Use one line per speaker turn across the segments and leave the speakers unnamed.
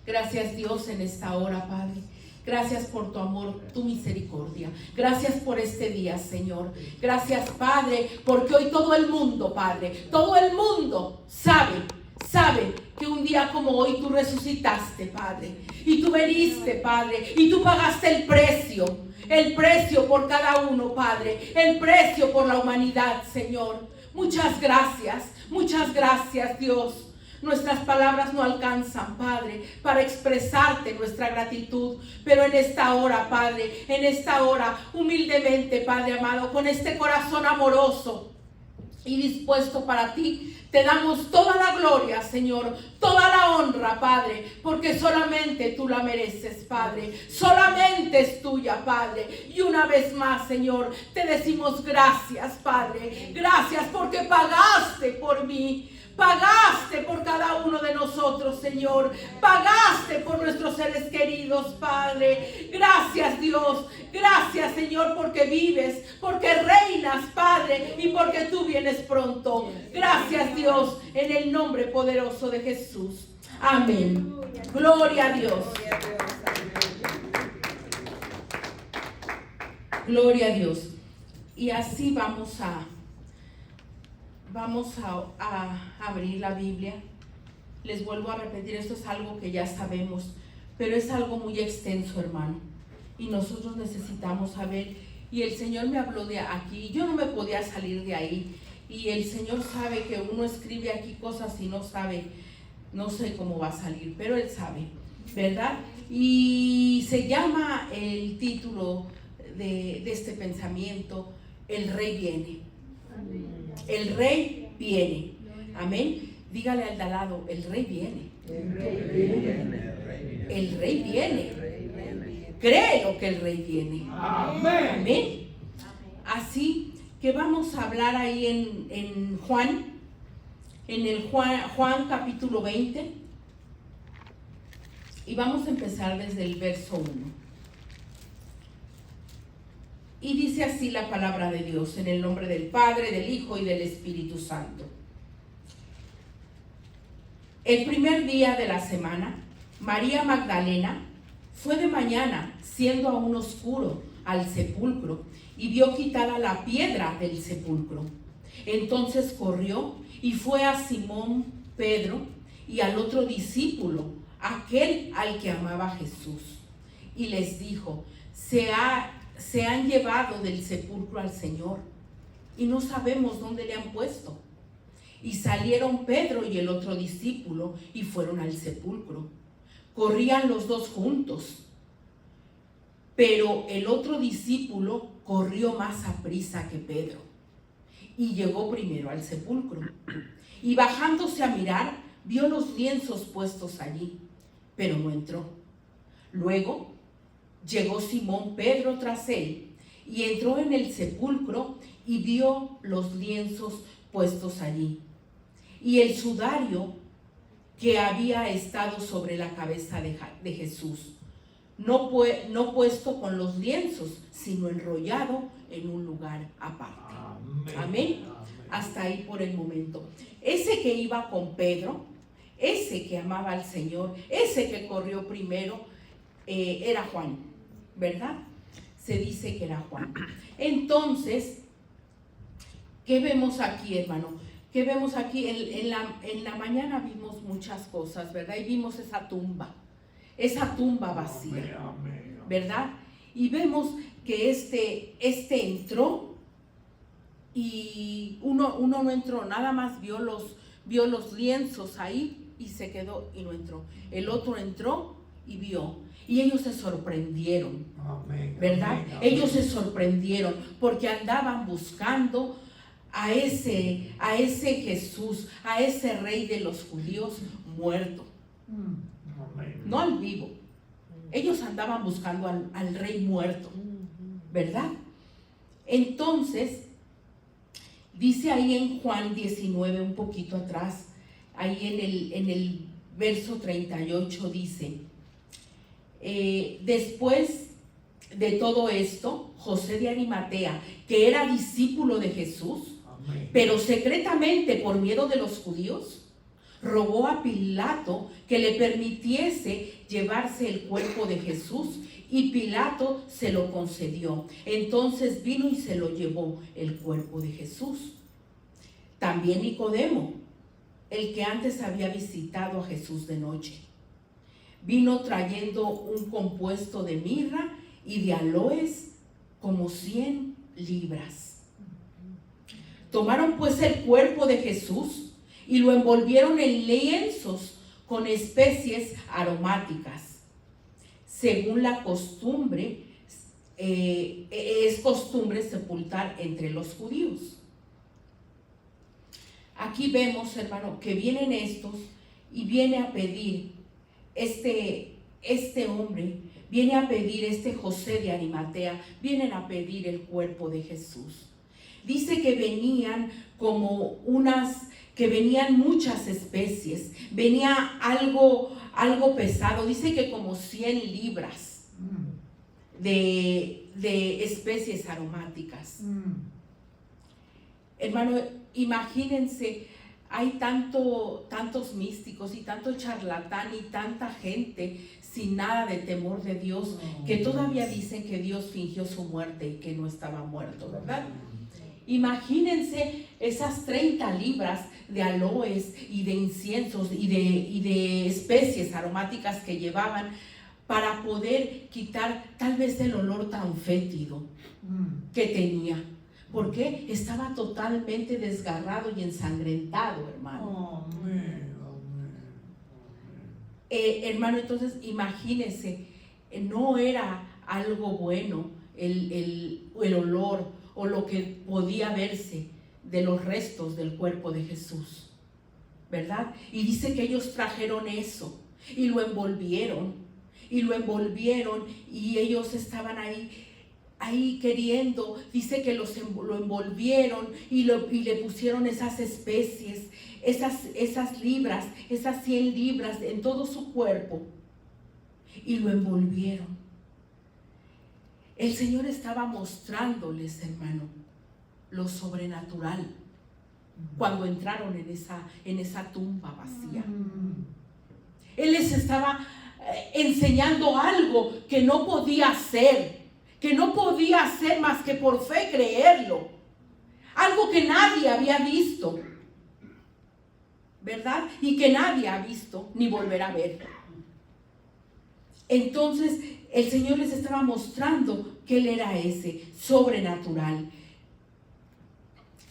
Gracias, Dios, en esta hora, Padre. Gracias por tu amor, tu misericordia. Gracias por este día, Señor. Gracias, Padre, porque hoy todo el mundo, Padre, todo el mundo sabe que un día como hoy tú resucitaste, Padre. Y tú veniste, Padre, y tú pagaste el precio por cada uno, Padre. El precio por la humanidad, Señor. Muchas gracias, Dios. Nuestras palabras no alcanzan, Padre, para expresarte nuestra gratitud. Pero en esta hora, Padre, en esta hora, humildemente, Padre amado, con este corazón amoroso y dispuesto para ti, te damos toda la gloria, Señor, toda la honra, Padre, porque solamente tú la mereces, Padre. Solamente es tuya, Padre. Y una vez más, Señor, te decimos gracias, Padre. Gracias porque pagaste por mí. Pagaste por cada uno de nosotros, Señor. Pagaste por nuestros seres queridos, Padre. Gracias, Dios. Gracias, Señor, porque vives, porque reinas, Padre, y porque tú vienes pronto. Gracias, Dios, en el nombre poderoso de Jesús. Amén. Gloria a Dios. Gloria a Dios. Y así vamos a abrir la Biblia. Les vuelvo a repetir, esto es algo que ya sabemos, pero es algo muy extenso, hermano, y nosotros necesitamos saber. Y el Señor me habló de aquí, yo no me podía salir de ahí, y el Señor sabe que uno escribe aquí cosas y no sabe, no sé cómo va a salir, pero Él sabe, ¿verdad? Y se llama el título de este pensamiento: El Rey viene. El Rey viene. Amén. Dígale al de al lado: el Rey viene.
El Rey viene.
El Rey viene. Créelo que el Rey viene.
Amén.
Amén. Así que vamos a hablar ahí en Juan, en el Juan capítulo 20, y vamos a empezar desde el verso 1. Y dice así la palabra de Dios, en el nombre del Padre, del Hijo y del Espíritu Santo. El primer día de la semana, María Magdalena fue de mañana, siendo aún oscuro, al sepulcro, y vio quitada la piedra del sepulcro. Entonces corrió y fue a Simón Pedro y al otro discípulo, aquel al que amaba Jesús, y les dijo: se han llevado del sepulcro al Señor, y no sabemos dónde le han puesto. Y salieron Pedro y el otro discípulo y fueron al sepulcro. Corrían los dos juntos, pero el otro discípulo corrió más aprisa que Pedro y llegó primero al sepulcro. Y bajándose a mirar, vio los lienzos puestos allí, pero no entró. Luego llegó Simón Pedro tras él y entró en el sepulcro y vio los lienzos puestos allí y el sudario que había estado sobre la cabeza de Jesús, no puesto con los lienzos, sino enrollado en un lugar aparte. Amén. Amén. Hasta ahí por el momento. Ese que iba con Pedro, ese que amaba al Señor, ese que corrió primero, era Juan, ¿verdad? Se dice que era Juan. Entonces, ¿qué vemos aquí, hermano? ¿Qué vemos aquí? En la mañana vimos muchas cosas, ¿verdad? Y vimos esa tumba vacía, ¿verdad? Y vemos que este entró y uno no entró, nada más vio los lienzos ahí y se quedó y no entró. El otro entró y vio. Y ellos se sorprendieron, ¿verdad? Ellos se sorprendieron porque andaban buscando a ese Jesús, a ese Rey de los judíos muerto, no al vivo. Ellos andaban buscando al Rey muerto, ¿verdad? Entonces, dice ahí en Juan 19, un poquito atrás, ahí en el verso 38 dice: después de todo esto, José de Arimatea, que era discípulo de Jesús, pero secretamente por miedo de los judíos, rogó a Pilato que le permitiese llevarse el cuerpo de Jesús, y Pilato se lo concedió. Entonces vino y se lo llevó el cuerpo de Jesús. También Nicodemo, el que antes había visitado a Jesús de noche, vino trayendo un compuesto de mirra y de aloes, como 100 libras. Tomaron pues el cuerpo de Jesús y lo envolvieron en lienzos con especies aromáticas, según la costumbre, es costumbre sepultar entre los judíos. Aquí vemos, hermano, que vienen estos y viene a pedir este hombre, viene a pedir José de Arimatea, vienen a pedir el cuerpo de Jesús. Dice que venían que venían muchas especies, venía algo pesado, dice que como 100 libras de especies aromáticas. Hermano, imagínense, hay tantos místicos y tanto charlatán y tanta gente sin nada de temor de Dios, que todavía dicen que Dios fingió su muerte y que no estaba muerto, ¿verdad? Imagínense esas 30 libras de aloes y de inciensos y de especies aromáticas que llevaban para poder quitar tal vez el olor tan fétido que tenía. Porque estaba totalmente desgarrado y ensangrentado, hermano. Hermano, entonces imagínense, no era algo bueno el olor o lo que podía verse de los restos del cuerpo de Jesús, ¿verdad? Y dice que ellos trajeron eso y lo envolvieron y ellos estaban ahí queriendo, dice que lo envolvieron y le pusieron esas especies, esas libras, esas 100 libras en todo su cuerpo y lo envolvieron. El Señor estaba mostrándoles, hermano, lo sobrenatural cuando entraron en esa tumba vacía. Él les estaba enseñando algo que no podía hacer más que por fe creerlo. Algo que nadie había visto, ¿verdad? Y que nadie ha visto ni volverá a ver. Entonces el Señor les estaba mostrando que Él era ese sobrenatural.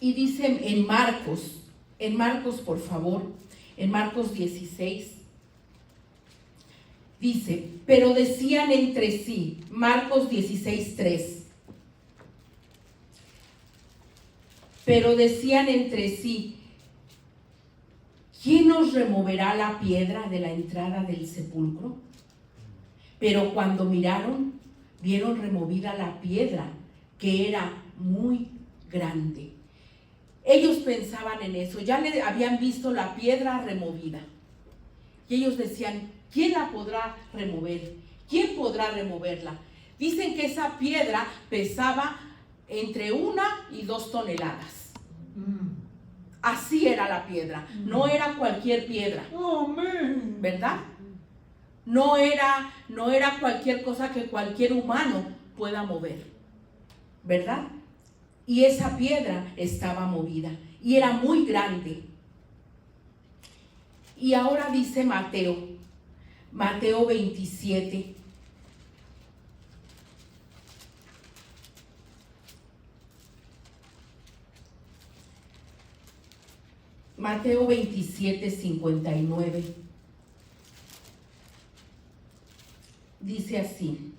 Y dice en Marcos, por favor, en Marcos 16, dice, pero decían entre sí, Marcos 16:3, pero decían entre sí, ¿quién nos removerá la piedra de la entrada del sepulcro? Pero cuando vieron removida la piedra, que era muy grande. Ellos pensaban en eso, ya le habían visto la piedra removida. Y ellos decían, ¿quién la podrá remover? ¿Quién podrá removerla? Dicen que esa piedra pesaba entre 1 y 2 toneladas. Así era la piedra, no era cualquier piedra, ¿verdad? No era cualquier cosa que cualquier humano pueda mover, ¿verdad? Y esa piedra estaba movida y era muy grande. Y ahora dice Mateo 27. Mateo 27, 59. Dice así: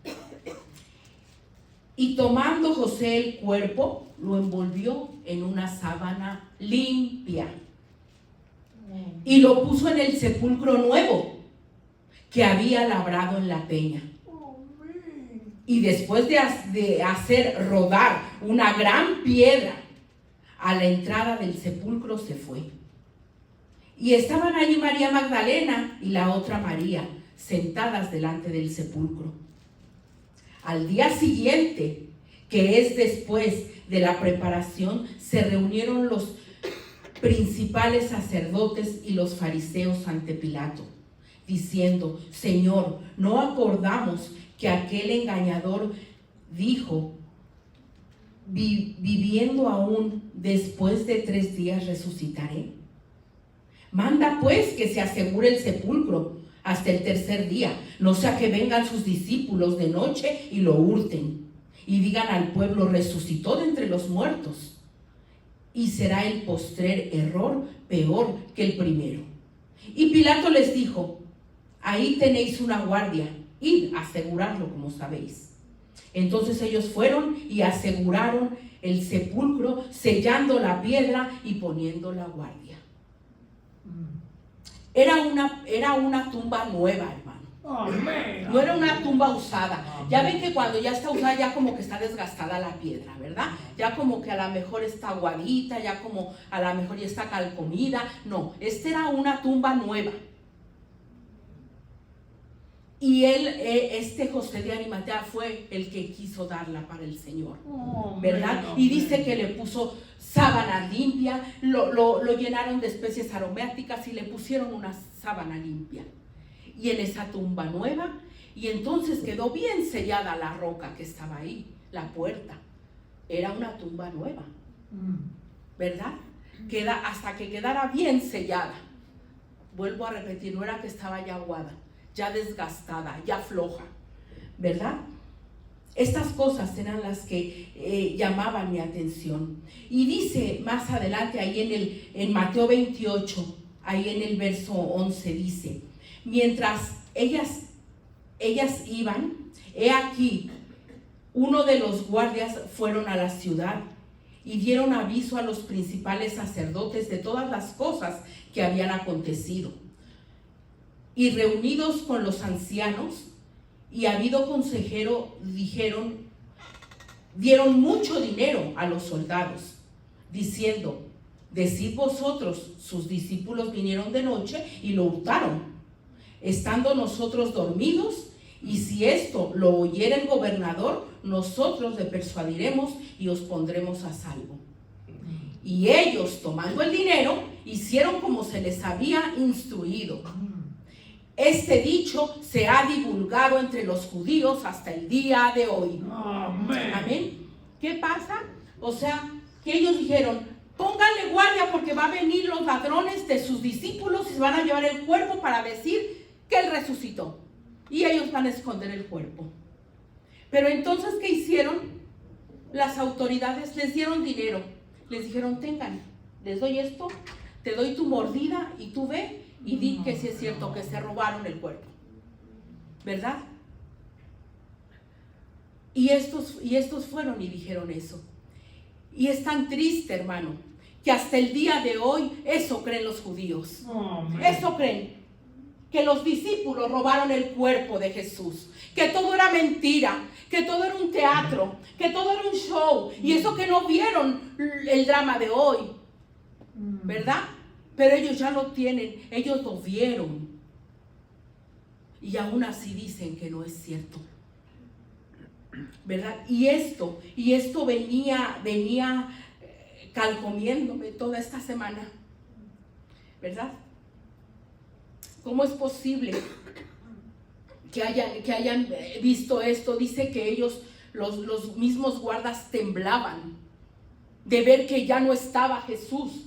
y tomando José el cuerpo, lo envolvió en una sábana limpia y lo puso en el sepulcro nuevo que había labrado en la peña. Y después de hacer rodar una gran piedra a la entrada del sepulcro, se fue. Y estaban allí María Magdalena y la otra María, sentadas delante del sepulcro. Al día siguiente, que es después de la preparación, se reunieron los principales sacerdotes y los fariseos ante Pilato, diciendo: Señor, ¿no acordamos que aquel engañador dijo, viviendo aún, después de 3 días resucitaré? Manda pues que se asegure el sepulcro hasta el 3er día, no sea que vengan sus discípulos de noche y lo hurten, y digan al pueblo: resucitó de entre los muertos. Y será el postrer error peor que el primero. Y Pilato les dijo: ahí tenéis una guardia, id a asegurarlo como sabéis. Entonces ellos fueron y aseguraron el sepulcro, sellando la piedra y poniendo la guardia. Era una tumba nueva, hermano.
Amén.
No era una tumba usada. Ya ven que cuando ya está usada, ya como que está desgastada la piedra, ¿verdad? Ya como que a lo mejor está aguadita, ya como a lo mejor ya está calcomida. No, esta era una tumba nueva. Y este José de Arimatea fue el que quiso darla para el Señor, ¿verdad? Y dice que le puso sábana limpia, lo llenaron de especies aromáticas y le pusieron una sábana limpia. Y en esa tumba nueva, y entonces quedó bien sellada la roca que estaba ahí, la puerta. Era una tumba nueva, ¿verdad? Hasta que quedara bien sellada. Vuelvo a repetir, no era que estaba ya aguada, ya desgastada, ya floja, ¿verdad? Estas cosas eran las que llamaban mi atención. Y dice más adelante, ahí en Mateo 28, ahí en el verso 11, dice: mientras ellas iban, he aquí, uno de los guardias fueron a la ciudad y dieron aviso a los principales sacerdotes de todas las cosas que habían acontecido. Y reunidos con los ancianos y habido consejero, dieron mucho dinero a los soldados, diciendo: decid vosotros, sus discípulos vinieron de noche y lo hurtaron, estando nosotros dormidos, y si esto lo oyera el gobernador, nosotros le persuadiremos y os pondremos a salvo. Y ellos, tomando el dinero, hicieron como se les había instruido. Este dicho se ha divulgado entre los judíos hasta el día de hoy.
Amén.
Amén. ¿Qué pasa? O sea, que ellos dijeron: pónganle guardia porque va a venir los ladrones de sus discípulos y se van a llevar el cuerpo para decir que él resucitó. Y ellos van a esconder el cuerpo. Pero entonces, ¿qué hicieron? Las autoridades les dieron dinero. Les dijeron: tengan, les doy esto, te doy tu mordida y tú ve y di que sí es cierto que se robaron el cuerpo, ¿verdad? Y estos fueron y dijeron eso. Y es tan triste, hermano, que hasta el día de hoy eso creen los judíos. Eso creen, que los discípulos robaron el cuerpo de Jesús, que todo era mentira, que todo era un teatro, que todo era un show, y eso que no vieron el drama de hoy, ¿verdad? Pero ellos ya lo tienen, ellos lo vieron, y aún así dicen que no es cierto, ¿verdad? Y esto venía calcomiéndome toda esta semana, ¿verdad? ¿Cómo es posible que hayan visto esto? Dice que ellos, los mismos guardas, temblaban de ver que ya no estaba Jesús.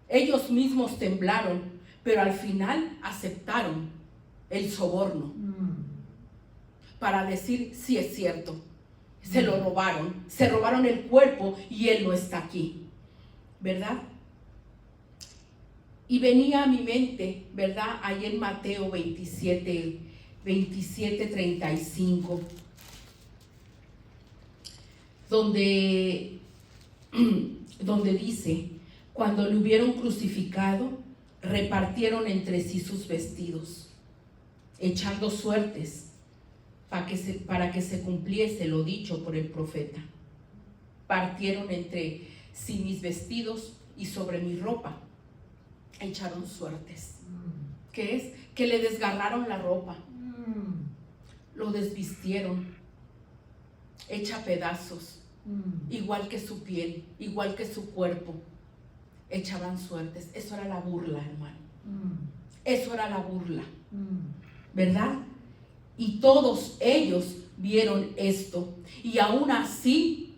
Ellos mismos temblaron, pero al final aceptaron el soborno para decir: sí es cierto, se lo robaron, se robaron el cuerpo y él no está aquí, ¿verdad? Y venía a mi mente, ¿verdad? Ahí en Mateo 27, 35, donde dice: cuando le hubieron crucificado, repartieron entre sí sus vestidos, echando suertes para que se cumpliese lo dicho por el profeta. Partieron entre sí mis vestidos y sobre mi ropa echaron suertes. ¿Qué es? Que le desgarraron la ropa, lo desvistieron, hecha pedazos, igual que su piel, igual que su cuerpo. echaban suertes. Eso era la burla, hermano. Eso era la burla, ¿verdad? Y todos ellos vieron esto. Y aún así,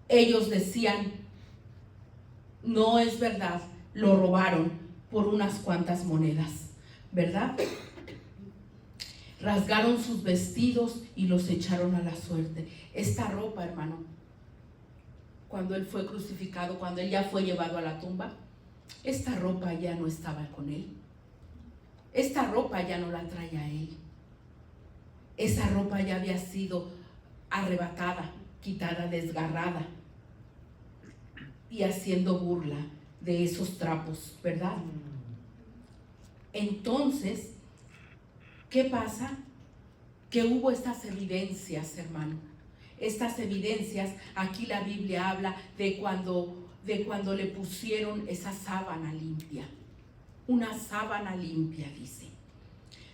ellos decían, no es verdad, lo robaron por unas cuantas monedas, ¿verdad? Rasgaron sus vestidos y los echaron a la suerte. Esta ropa, hermano, cuando él fue crucificado, cuando él ya fue llevado a la tumba, esta ropa ya no estaba con él. Esta ropa ya no la traía él. Esa ropa ya había sido arrebatada, quitada, desgarrada y haciendo burla de esos trapos, ¿verdad? Entonces, ¿qué pasa? Que hubo estas evidencias, hermano. Estas evidencias, aquí la Biblia habla de cuando le pusieron esa sábana limpia. Una sábana limpia, dice,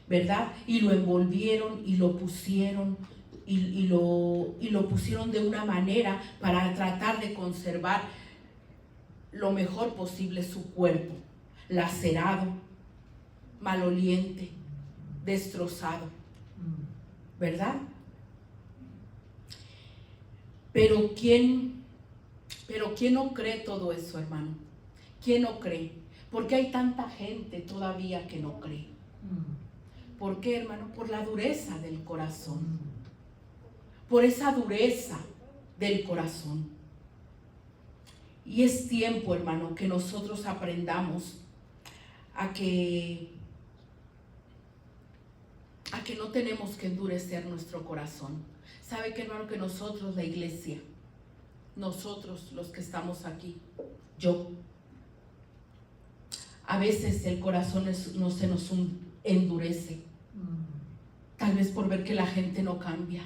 ¿verdad? Y lo envolvieron y lo pusieron y lo pusieron de una manera para tratar de conservar lo mejor posible su cuerpo, lacerado, maloliente, destrozado, ¿verdad? Pero ¿quién no cree todo eso, hermano? ¿Quién no cree? ¿Por qué hay tanta gente todavía que no cree? ¿Por qué, hermano? Por la dureza del corazón. Por esa dureza del corazón. Y es tiempo, hermano, que nosotros aprendamos a que no tenemos que endurecer nuestro corazón. ¿Sabe qué, hermano? Que nosotros, la iglesia, nosotros los que estamos aquí, yo, a veces el corazón no se nos endurece. Tal vez por ver que la gente no cambia.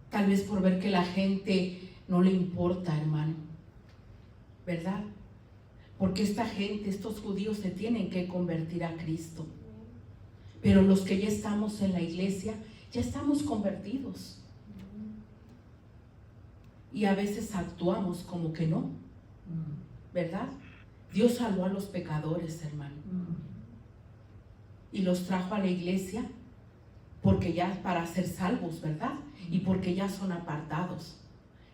Tal vez por ver que la gente no le importa, hermano. ¿Verdad? Porque esta gente, estos judíos se tienen que convertir a Cristo. Pero los que ya estamos en la iglesia, ya estamos convertidos. Y a veces actuamos como que no. ¿Verdad? Dios salvó a los pecadores, hermano. Y los trajo a la iglesia porque ya para ser salvos, ¿verdad? Y porque ya son apartados.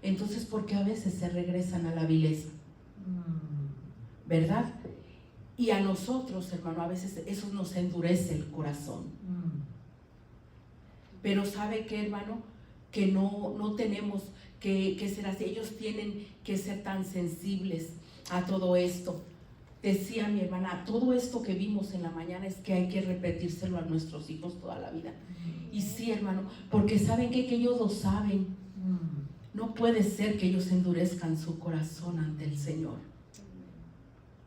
Entonces, ¿por qué a veces se regresan a la vileza? ¿Verdad? Y a nosotros, hermano, a veces eso nos endurece el corazón. Pero ¿sabe qué, hermano? Que no tenemos que ser así. Ellos tienen que ser tan sensibles a todo esto. Decía mi hermana, todo esto que vimos en la mañana es que hay que repetírselo a nuestros hijos toda la vida. Y sí, hermano, porque ¿saben qué? Que ellos lo saben. No puede ser que ellos endurezcan su corazón ante el Señor.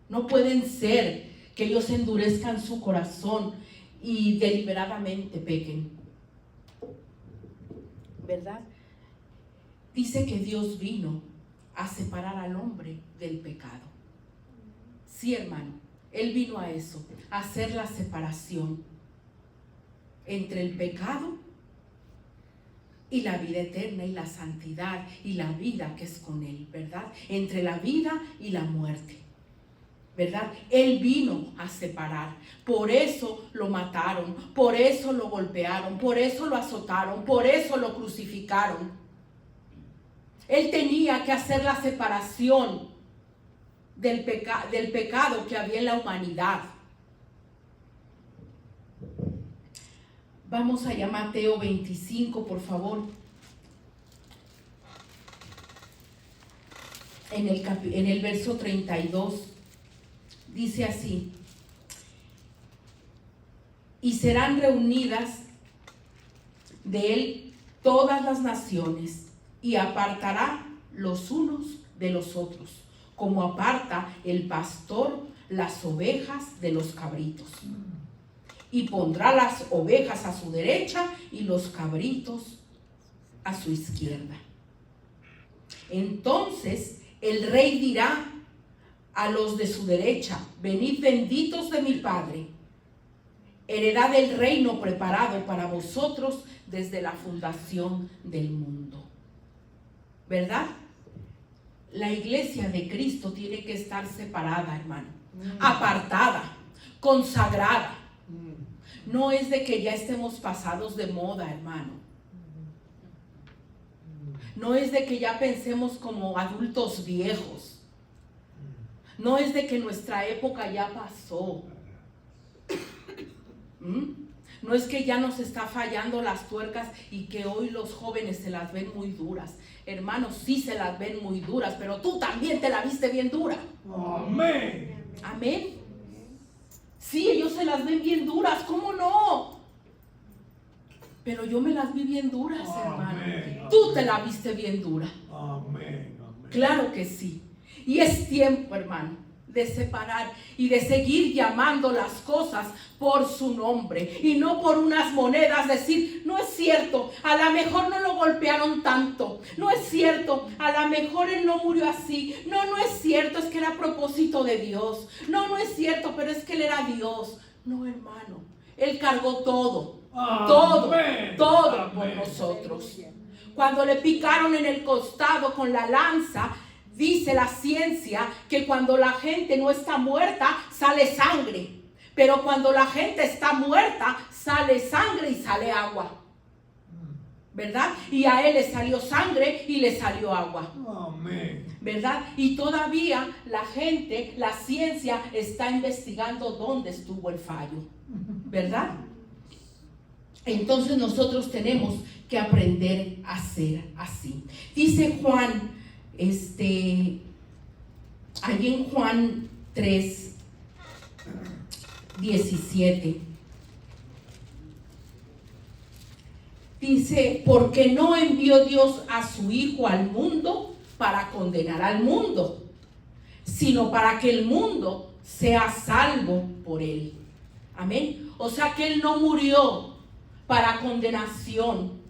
No pueden ser que ellos endurezcan su corazón y deliberadamente pequen. ¿Verdad? Dice que Dios vino a separar al hombre del pecado. Sí, hermano, Él vino a eso, a hacer la separación entre el pecado y la vida eterna y la santidad y la vida que es con Él, ¿verdad? Entre la vida y la muerte, ¿verdad? Él vino a separar, por eso lo mataron, por eso lo golpearon, por eso lo azotaron, por eso lo crucificaron. Él tenía que hacer la separación del pecado que había en la humanidad. Vamos allá a Mateo 25, por favor. En el verso 32 dice así: y serán reunidas de él todas las naciones, y apartará los unos de los otros, como aparta el pastor las ovejas de los cabritos. Y pondrá las ovejas a su derecha y los cabritos a su izquierda. Entonces el rey dirá a los de su derecha: venid benditos de mi Padre, heredad del reino preparado para vosotros desde la fundación del mundo. ¿Verdad? la iglesia de Cristo tiene que estar separada, hermano, apartada, consagrada. No es de que ya estemos pasados de moda, hermano. No es de que ya pensemos como adultos viejos. No es de que nuestra época ya pasó. No es que ya nos está fallando las tuercas y que hoy los jóvenes se las ven muy duras. Hermanos, sí se las ven muy duras, pero tú también te la viste bien dura.
Amén.
Amén. Sí, ellos se las ven bien duras, ¿cómo no? Pero yo me las vi bien duras, hermano.
Amén.
Tú te la viste bien dura.
Amén. Amén.
Claro que sí. Y es tiempo, hermano, de separar y de seguir llamando las cosas por su nombre y no por unas monedas. Decir, no es cierto, a lo mejor no lo golpearon tanto, no es cierto, a lo mejor él no murió así, no es cierto, es que era a propósito de Dios, no es cierto, pero es que él era Dios. No, hermano, él cargó todo, todo por nosotros. Cuando le picaron en el costado con la lanza, dice la ciencia que cuando la gente no está muerta, sale sangre. Pero cuando la gente está muerta, sale sangre y sale agua. ¿Verdad? Y a él le salió sangre y le salió agua.
Amén.
¿Verdad? Y todavía la gente, la ciencia está investigando dónde estuvo el fallo. ¿Verdad? Entonces nosotros tenemos que aprender a ser así. Dice Juan, allí en Juan 3, 17, dice, porque no envió Dios a su Hijo al mundo para condenar al mundo, sino para que el mundo sea salvo por él. Amén. O sea que él no murió para condenación.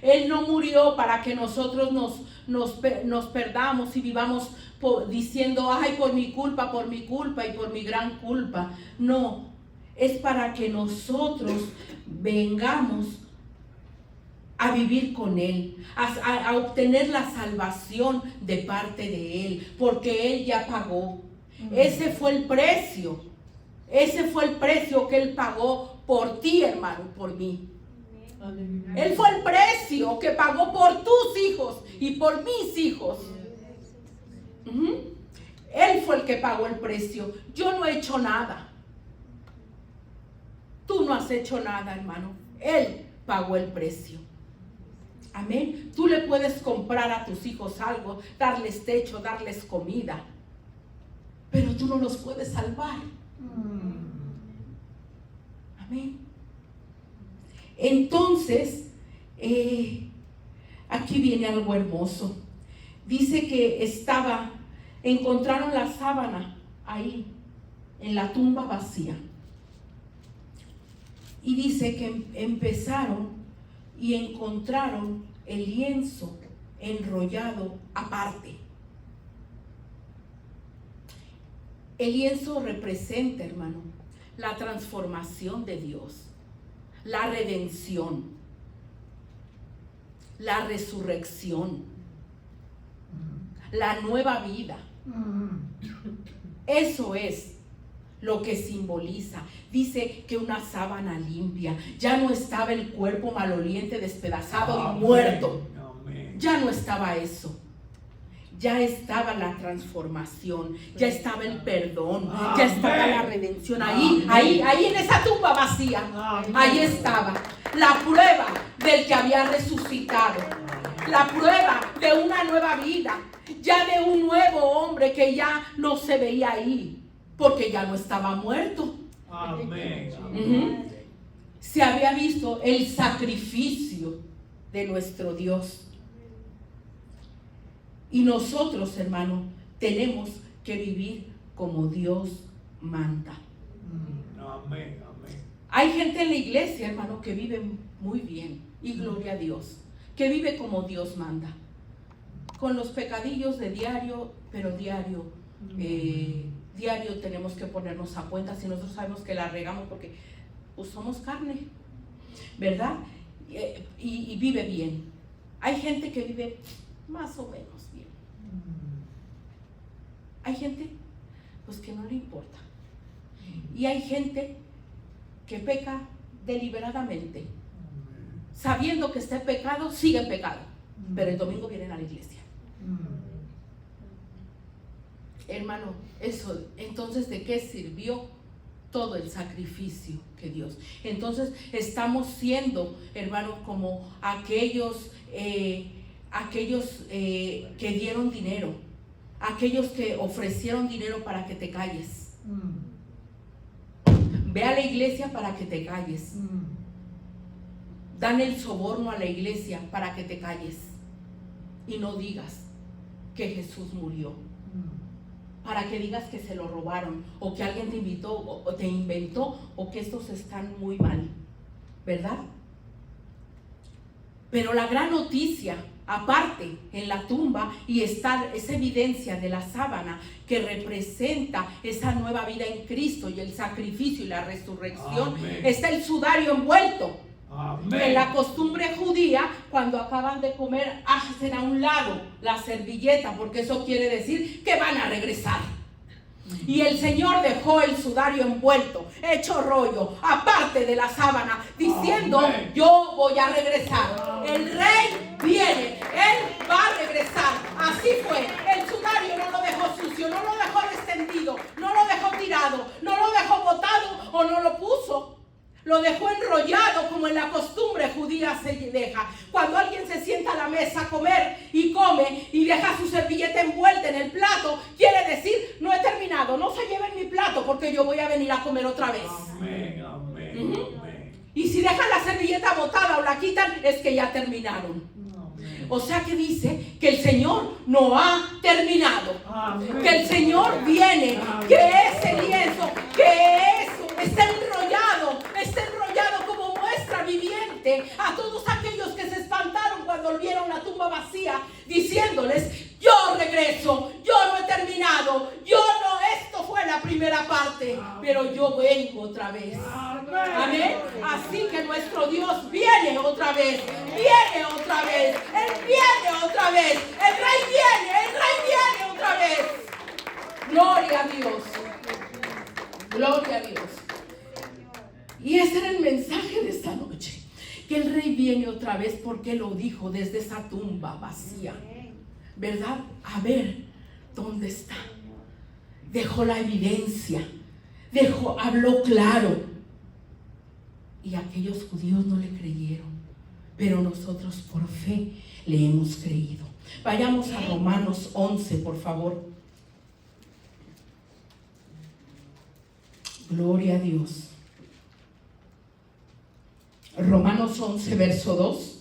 Él no murió para que nosotros nos perdamos y vivamos diciendo, ay, por mi culpa y por mi gran culpa. No, es para que nosotros vengamos a vivir con Él, a obtener la salvación de parte de Él, porque Él ya pagó. Ese fue el precio que Él pagó por ti, hermano, por mí. Él fue el precio que pagó por tus hijos y por mis hijos. Él fue el que pagó el precio. Yo no he hecho nada. Tú no has hecho nada, hermano. Él pagó el precio. Amén. Tú le puedes comprar a tus hijos algo, darles techo, darles comida, pero tú no los puedes salvar. Amén. Entonces, aquí viene algo hermoso. Dice que encontraron la sábana ahí, en la tumba vacía. Y dice que empezaron y encontraron el lienzo enrollado aparte. El lienzo representa, hermano, la transformación de Dios, la redención, la resurrección, la nueva vida. Eso es lo que simboliza. Dice que una sábana limpia. Ya no estaba el cuerpo maloliente, despedazado y muerto. Ya no estaba eso. Ya estaba la transformación, ya estaba el perdón, ya estaba la redención. Ahí en esa tumba vacía, ahí estaba la prueba del que había resucitado, la prueba de una nueva vida, ya de un nuevo hombre que ya no se veía ahí, porque ya no estaba muerto.
Amén.
Se había visto el sacrificio de nuestro Dios. Y nosotros, hermano, tenemos que vivir como Dios manda.
Amén.
Hay gente en la iglesia, hermano, que vive muy bien, y gloria a Dios, que vive como Dios manda, con los pecadillos de diario, pero diario tenemos que ponernos a cuenta si nosotros sabemos que la regamos, porque pues somos carne, ¿verdad? Y vive bien. Hay gente que vive más o menos bien. Hay gente pues que no le importa. Y hay gente que peca deliberadamente, sabiendo que está en pecado, sigue en pecado, pero el domingo vienen a la iglesia. Hermano, eso, entonces, ¿de qué sirvió todo el sacrificio que Dios? Entonces estamos siendo, hermano, como aquellos que dieron dinero, aquellos que ofrecieron dinero para que te calles. Ve a la iglesia para que te calles. Dan el soborno a la iglesia para que te calles y no digas que Jesús murió, para que digas que se lo robaron, o que alguien te invitó o te inventó, o que estos están muy mal, ¿verdad? Pero la gran noticia, aparte en la tumba, y está esa evidencia de la sábana que representa esa nueva vida en Cristo y el sacrificio y la resurrección. Amén. Está el sudario envuelto. Amén. En la costumbre judía, cuando acaban de comer, hacen a un lado la servilleta, porque eso quiere decir que van a regresar. Y el Señor dejó el sudario envuelto, hecho rollo, aparte de la sábana, diciendo: amén, yo voy a regresar. El rey viene, él va a regresar. Así fue. El sudario no lo dejó sucio, no lo dejó extendido, no lo dejó tirado, no lo dejó botado o no lo puso. Lo dejó enrollado, como en la costumbre judía se deja. Cuando alguien se sienta a la mesa a comer y come y deja su servilleta envuelta en el plato, quiere decir: no he terminado, no se lleven mi plato porque yo voy a venir a comer otra vez. Amén, amén, amén. Y si dejan la servilleta botada o la quitan, es que ya terminaron. Amén. O sea que dice que el Señor no ha terminado. Amén. Que el Señor viene. Amén. Que ese lienzo, que eso está enrollado como muestra viviente a todos aquellos que se espantaron cuando vieron la tumba vacía, diciéndoles: yo regreso, yo no he terminado, esto fue la primera parte, pero yo vengo otra vez. Amén. Así que nuestro Dios viene otra vez, viene otra vez, Él viene otra vez, el Rey viene otra vez. Gloria a Dios, gloria a Dios. Y ese era el mensaje de esta noche, que el Rey viene otra vez, porque lo dijo desde esa tumba vacía, ¿verdad? A ver, ¿dónde está? Dejó la evidencia, habló claro, y aquellos judíos no le creyeron, pero nosotros por fe le hemos creído. Vayamos a Romanos 11, por favor. Gloria a Dios. Romanos 11, verso 2.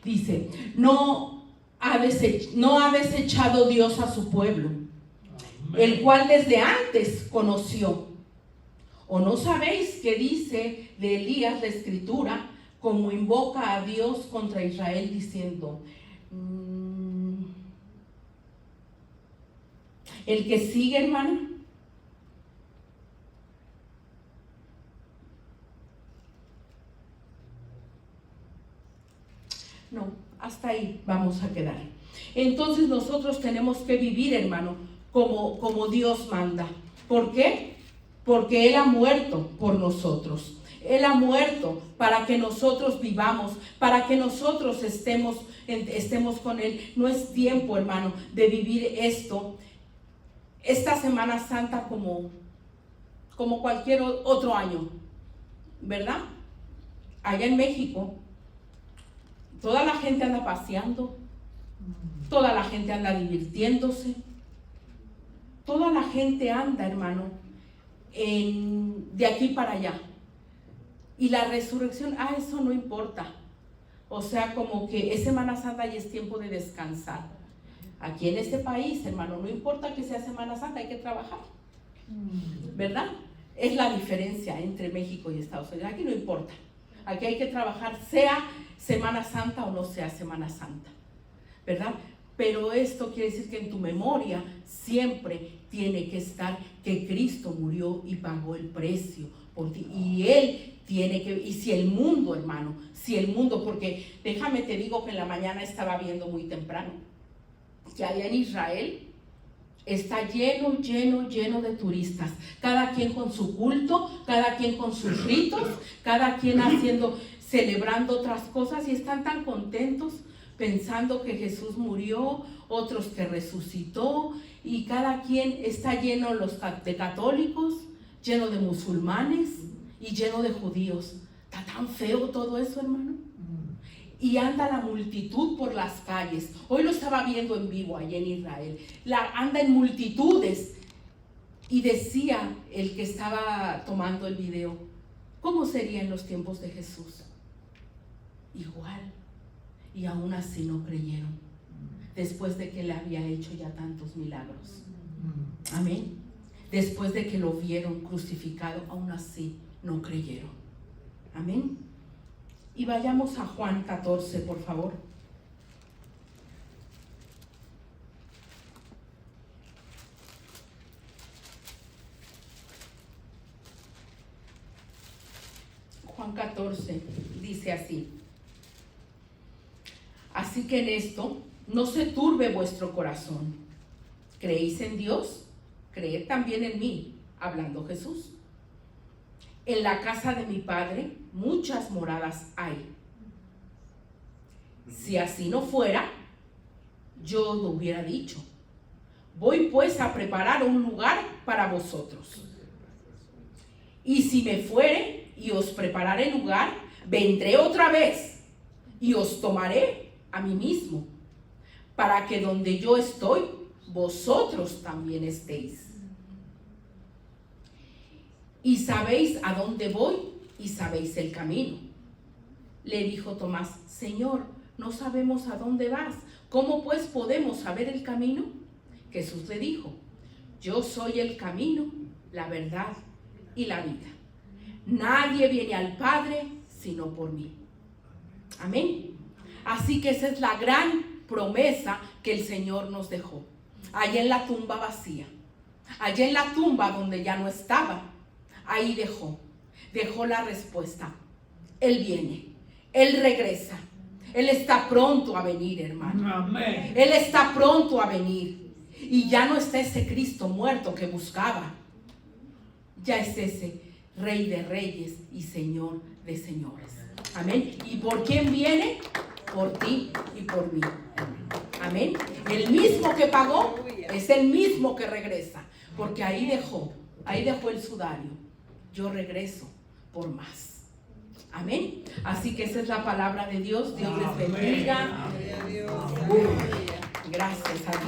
Dice: no ha desechado Dios a su pueblo, el cual desde antes conoció. ¿O no sabéis que dice de Elías la Escritura, como invoca a Dios contra Israel, diciendo: el que sigue, hermana? No, hasta ahí vamos a quedar. Entonces nosotros tenemos que vivir, hermano, como Dios manda. ¿Por qué? Porque Él ha muerto por nosotros. Él ha muerto para que nosotros vivamos, para que nosotros estemos con Él. No es tiempo, hermano, de vivir esta Semana Santa como cualquier otro año, ¿verdad? Allá en México, toda la gente anda paseando, toda la gente anda divirtiéndose, toda la gente anda, hermano, de aquí para allá. Y la resurrección, eso no importa. O sea, como que es Semana Santa y es tiempo de descansar. Aquí en este país, hermano, no importa que sea Semana Santa, hay que trabajar, ¿verdad? Es la diferencia entre México y Estados Unidos. Aquí no importa. Aquí hay que trabajar, sea Semana Santa o no sea Semana Santa, ¿verdad? Pero esto quiere decir que en tu memoria siempre tiene que estar que Cristo murió y pagó el precio por ti. Y Él tiene que, y si el mundo, hermano, si el mundo, porque déjame te digo que en la mañana estaba viendo muy temprano, que allá en Israel está lleno de turistas, cada quien con su culto, cada quien con sus ritos, cada quien celebrando otras cosas, y están tan contentos pensando que Jesús murió, otros que resucitó, y cada quien está lleno de católicos, lleno de musulmanes y lleno de judíos. Está tan feo todo eso, hermano. Y anda la multitud por las calles. Hoy lo estaba viendo en vivo allá en Israel. Anda en multitudes. Y decía el que estaba tomando el video, ¿cómo sería en los tiempos de Jesús? Igual. Y aún así no creyeron, después de que le había hecho ya tantos milagros. Amén. Después de que lo vieron crucificado, aún así no creyeron. Amén. Y vayamos a Juan 14, por favor. Juan 14 dice así: así que en esto no se turbe vuestro corazón. ¿Creéis en Dios? Creed también en mí, hablando Jesús. En la casa de mi Padre muchas moradas hay. Si así no fuera, yo lo hubiera dicho. Voy pues a preparar un lugar para vosotros. Y si me fuere y os prepararé lugar, vendré otra vez y os tomaré a mí mismo, para que donde yo estoy, vosotros también estéis. Y sabéis a dónde voy y sabéis el camino. Le dijo Tomás: Señor, no sabemos a dónde vas. ¿Cómo pues podemos saber el camino? Jesús le dijo: yo soy el camino, la verdad y la vida. Nadie viene al Padre sino por mí. Amén. Así que esa es la gran promesa que el Señor nos dejó. Allá en la tumba vacía, allá en la tumba donde ya no estaba, ahí dejó la respuesta. Él viene, Él regresa, Él está pronto a venir, hermano.
Amén.
Él está pronto a venir. Y ya no está ese Cristo muerto que buscaba. Ya es ese Rey de Reyes y Señor de Señores. Amén. ¿Y por quién viene? Por ti y por mí. Amén. El mismo que pagó es el mismo que regresa. Porque ahí dejó el sudario. Yo regreso por más. Amén. Así que esa es la palabra de Dios. Dios les bendiga.
Amén.
Gracias a Dios.